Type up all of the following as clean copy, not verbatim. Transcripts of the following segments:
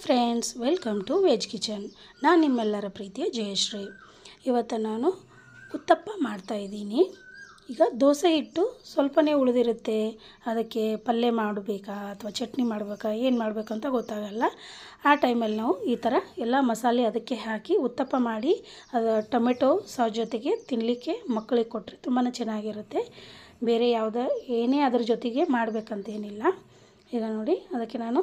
Friends, welcome to veg kitchen. ನಾನು ನಿಮ್ಮೆಲ್ಲರ ಪ್ರೀತಿಯ ಜಯಶ್ರೀ. ಇವತ್ತು ನಾನು ಉತ್ತಪ್ಪ ಮಾಡ್ತಾಯಿದ್ದೀನಿ. ಈಗ ದೋಸೆ ಹಿಟ್ಟು ಸ್ವಲ್ಪನೇ ಉಳಿದಿರುತ್ತೆ, ಅದಕ್ಕೆ ಪಲ್ಯ ಮಾಡಬೇಕಾ ಅಥವಾ ಚಟ್ನಿ ಮಾಡಬೇಕಾ ಏನು ಮಾಡಬೇಕು ಅಂತ ಗೊತ್ತಾಗಲ್ಲ. ಆ ಟೈಮಲ್ಲಿ ನಾವು ಈ ಥರ ಎಲ್ಲ ಮಸಾಲೆ ಅದಕ್ಕೆ ಹಾಕಿ ಉತ್ತಪ್ಪ ಮಾಡಿ ಅದು ಟೊಮೆಟೊ ಸಾಸ್ ಜೊತೆಗೆ ತಿನ್ನಲಿಕ್ಕೆ ಮಕ್ಕಳಿಗೆ ಕೊಟ್ಟರೆ ತುಂಬಾ ಚೆನ್ನಾಗಿರುತ್ತೆ. ಬೇರೆ ಏನೇ ಅದ್ರ ಜೊತೆಗೆ ಮಾಡಬೇಕಂತೇನಿಲ್ಲ. ಈಗ ನೋಡಿ, ಅದಕ್ಕೆ ನಾನು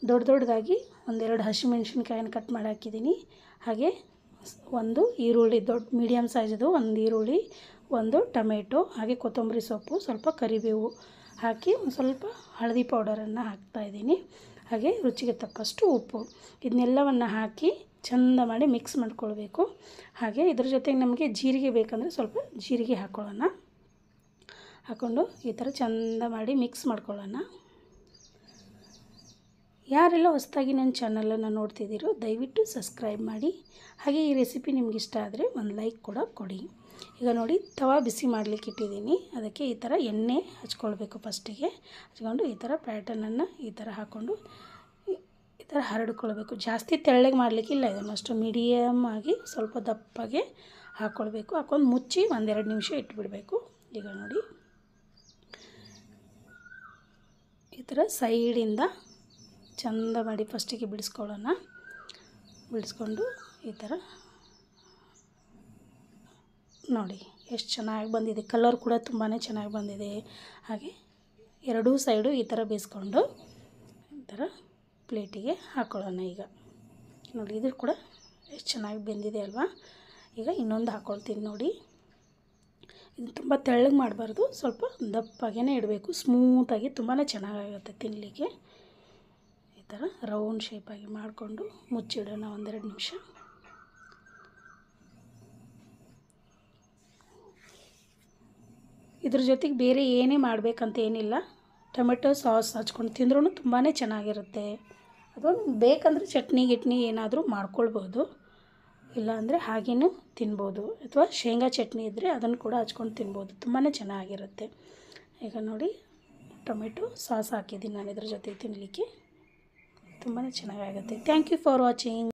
ದೊಡ್ಡದಾಗಿ ಒಂದೆರಡು ಹಸಿಮೆಣ್ಸಿನ್ಕಾಯನ್ನು ಕಟ್ ಮಾಡಿ ಹಾಕಿದ್ದೀನಿ. ಹಾಗೆ ಒಂದು ಈರುಳ್ಳಿ, ದೊಡ್ಡ ಮೀಡಿಯಮ್ ಸೈಜದು ಒಂದು ಈರುಳ್ಳಿ, ಒಂದು ಟೊಮೆಟೊ, ಹಾಗೆ ಕೊತ್ತಂಬರಿ ಸೊಪ್ಪು, ಸ್ವಲ್ಪ ಕರಿಬೇವು ಹಾಕಿ ಒಂದು ಸ್ವಲ್ಪ ಹಳದಿ ಪೌಡರನ್ನು ಹಾಕ್ತಾಯಿದ್ದೀನಿ. ಹಾಗೆ ರುಚಿಗೆ ತಕ್ಕಷ್ಟು ಉಪ್ಪು, ಇದನ್ನೆಲ್ಲವನ್ನು ಹಾಕಿ ಚೆಂದ ಮಾಡಿ ಮಿಕ್ಸ್ ಮಾಡ್ಕೊಳ್ಬೇಕು. ಹಾಗೆ ಇದ್ರ ಜೊತೆಗೆ ನಮಗೆ ಜೀರಿಗೆ ಬೇಕಂದರೆ ಸ್ವಲ್ಪ ಜೀರಿಗೆ ಹಾಕ್ಕೊಂಡು ಈ ಥರ ಚೆಂದ ಮಾಡಿ ಮಿಕ್ಸ್ ಮಾಡ್ಕೊಳ್ಳೋಣ. ಯಾರೆಲ್ಲ ಹೊಸದಾಗಿ ನನ್ನ ಚಾನಲನ್ನು ನೋಡ್ತಿದ್ದೀರೋ ದಯವಿಟ್ಟು ಸಬ್ಸ್ಕ್ರೈಬ್ ಮಾಡಿ. ಹಾಗೆ ಈ ರೆಸಿಪಿ ನಿಮ್ಗೆ ಇಷ್ಟ ಆದರೆ ಒಂದು ಲೈಕ್ ಕೂಡ ಕೊಡಿ. ಈಗ ನೋಡಿ, ತವಾ ಬಿಸಿ ಮಾಡಲಿಕ್ಕೆ ಇಟ್ಟಿದ್ದೀನಿ. ಅದಕ್ಕೆ ಈ ಥರ ಎಣ್ಣೆ ಹಚ್ಕೊಳ್ಬೇಕು. ಫಸ್ಟಿಗೆ ಹಚ್ಕೊಂಡು ಈ ಥರ ಪ್ಯಾಟರ್ನನ್ನು ಈ ಥರ ಹಾಕ್ಕೊಂಡು ಈ ಥರ ಹರಡ್ಕೊಳ್ಬೇಕು. ಜಾಸ್ತಿ ತೆಳ್ಳಗೆ ಮಾಡಲಿಕ್ಕಿಲ್ಲ, ಇದನ್ನು ಅಷ್ಟು ಮೀಡಿಯಮ್ ಆಗಿ ಸ್ವಲ್ಪ ದಪ್ಪಗೆ ಹಾಕ್ಕೊಳ್ಬೇಕು. ಹಾಕ್ಕೊಂಡು ಮುಚ್ಚಿ ಒಂದೆರಡು ನಿಮಿಷ ಇಟ್ಬಿಡಬೇಕು. ಈಗ ನೋಡಿ, ಈ ಥರ ಸೈಡಿಂದ ಚೆಂದ ಮಾಡಿ ಫಸ್ಟಿಗೆ ಬಿಡಿಸ್ಕೊಳ್ಳೋಣ. ಬಿಡಿಸ್ಕೊಂಡು ಈ ಥರ ನೋಡಿ ಎಷ್ಟು ಚೆನ್ನಾಗಿ ಬಂದಿದೆ. ಕಲರ್ ಕೂಡ ತುಂಬಾ ಚೆನ್ನಾಗಿ ಬಂದಿದೆ. ಹಾಗೆ ಎರಡೂ ಸೈಡು ಈ ಥರ ಬೇಯಿಸ್ಕೊಂಡು ಈ ಥರ ಪ್ಲೇಟಿಗೆ ಹಾಕ್ಕೊಳ್ಳೋಣ. ಈಗ ನೋಡಿ, ಇದು ಕೂಡ ಎಷ್ಟು ಚೆನ್ನಾಗಿ ಬೆಂದಿದೆ ಅಲ್ವಾ. ಈಗ ಇನ್ನೊಂದು ಹಾಕ್ಕೊಳ್ತೀನಿ ನೋಡಿ. ಇದು ತುಂಬ ತೆಳ್ಳಗೆ ಮಾಡಬಾರ್ದು, ಸ್ವಲ್ಪ ದಪ್ಪಾಗೇ ಇಡಬೇಕು. ಸ್ಮೂತಾಗಿ ತುಂಬಾ ಚೆನ್ನಾಗಾಗುತ್ತೆ ತಿನ್ನಲಿಕ್ಕೆ. ಈ ಥರ ರೌಂಡ್ ಶೇಪಾಗಿ ಮಾಡಿಕೊಂಡು ಮುಚ್ಚಿಡೋಣ ಒಂದೆರಡು ನಿಮಿಷ. ಇದ್ರ ಜೊತೆಗೆ ಬೇರೆ ಏನೇ ಮಾಡಬೇಕಂತ ಏನಿಲ್ಲ, ಟೊಮೆಟೊ ಸಾಸ್ ಹಚ್ಕೊಂಡು ತಿಂದ್ರೂ ತುಂಬಾ ಚೆನ್ನಾಗಿರುತ್ತೆ. ಅಥವಾ ಬೇಕಂದರೆ ಚಟ್ನಿ ಗಿಟ್ನಿ ಏನಾದರೂ ಮಾಡ್ಕೊಳ್ಬೋದು, ಇಲ್ಲಾಂದರೆ ಹಾಗೇನೂ ತಿನ್ಬೋದು. ಅಥವಾ ಶೇಂಗಾ ಚಟ್ನಿ ಇದ್ದರೆ ಅದನ್ನು ಕೂಡ ಹಚ್ಕೊಂಡು ತಿನ್ಬೋದು, ತುಂಬಾ ಚೆನ್ನಾಗಿರುತ್ತೆ. ಈಗ ನೋಡಿ, ಟೊಮೆಟೊ ಸಾಸ್ ಹಾಕಿದ್ದೀನಿ ನಾನು ಇದ್ರ ಜೊತೆ ತಿನ್ನಲಿಕ್ಕೆ, ತುಂಬಾ ಚೆನ್ನಾಗಾಗುತ್ತೆ. Thank you for watching.